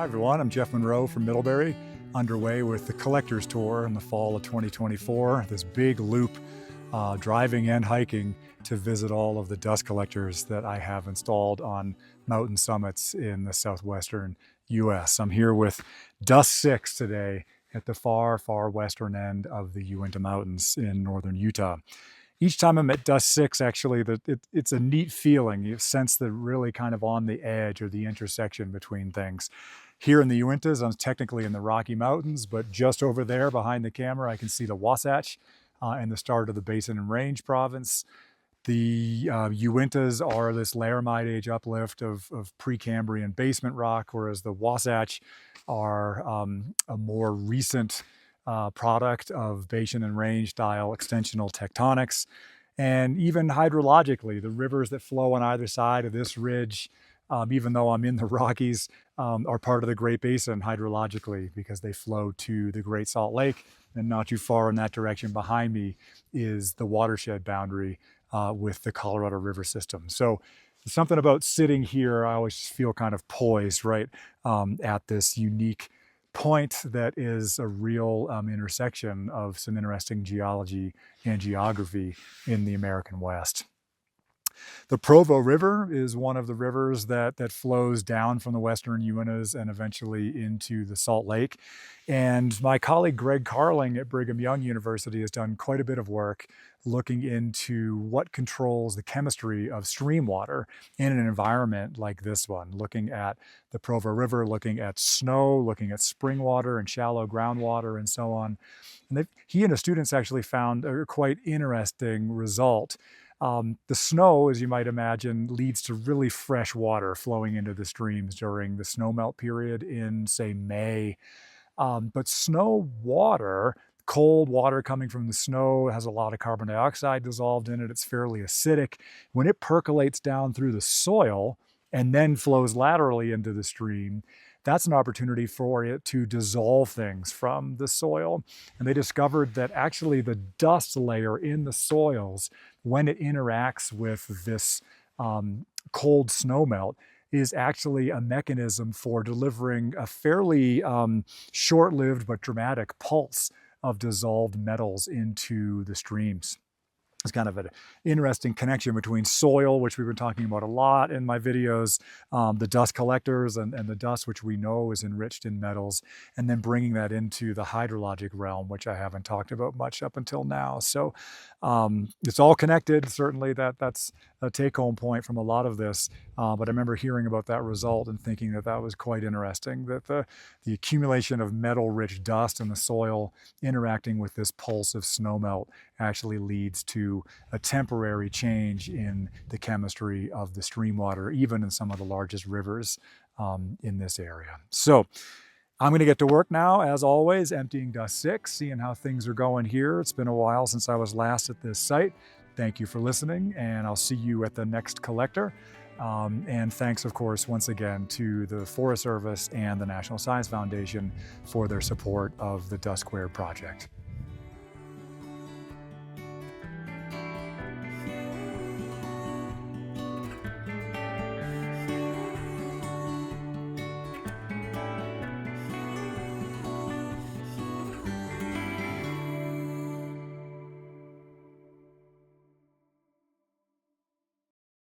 Hi everyone, I'm Jeff Munroe from Middlebury, underway with the Collector's Tour in the fall of 2024, this big loop driving and hiking to visit all of the dust collectors that I have installed on mountain summits in the southwestern US. I'm here with Dust 6 today at the far western end of the Uinta Mountains in northern Utah. Each time I'm at Dust 6, actually, it's a neat feeling. You sense that really kind of on the edge or the intersection between things. Here in the Uintas, I'm technically in the Rocky Mountains, but just over there behind the camera, I can see the Wasatch and the start of the Basin and Range province. The Uintas are this Laramide age uplift of Precambrian basement rock, whereas the Wasatch are a more recent product of Basin and Range style extensional tectonics. And even hydrologically, the rivers that flow on either side of this ridge, even though I'm in the Rockies, are part of the Great Basin hydrologically because they flow to the Great Salt Lake. And not too far in that direction behind me is the watershed boundary with the Colorado River system. So something about sitting here, I always feel kind of poised right at this unique point that is a real intersection of some interesting geology and geography in the American West. The Provo River is one of the rivers that flows down from the western Uintas and eventually into the Salt Lake. And my colleague Greg Carling at Brigham Young University has done quite a bit of work looking into what controls the chemistry of stream water in an environment like this one, looking at the Provo River, looking at snow, looking at spring water and shallow groundwater and so on. And he and his students actually found a quite interesting result. The snow, as you might imagine, leads to really fresh water flowing into the streams during the snowmelt period in, say, May. But snow water, cold water coming from the snow, has a lot of carbon dioxide dissolved in it. It's fairly acidic. When it percolates down through the soil and then flows laterally into the stream, that's an opportunity for it to dissolve things from the soil. And they discovered that actually the dust layer in the soils, when it interacts with this cold snowmelt, is actually a mechanism for delivering a fairly short-lived but dramatic pulse of dissolved metals into the streams. It's kind of an interesting connection between soil, which we've been talking about a lot in my videos, the dust collectors and the dust, which we know is enriched in metals, and then bringing that into the hydrologic realm, which I haven't talked about much up until now. So it's all connected. Certainly that's a take-home point from a lot of this. But I remember hearing about that result and thinking that was quite interesting, that the accumulation of metal-rich dust in the soil interacting with this pulse of snowmelt actually leads to a temporary change in the chemistry of the stream water, even in some of the largest rivers in this area. So I'm going to get to work now, as always, emptying Dust 6, seeing how things are going here. It's been a while since I was last at this site. Thank you for listening, and I'll see you at the next collector. And thanks, of course, once again to the Forest Service and the National Science Foundation for their support of the Dust Squared project.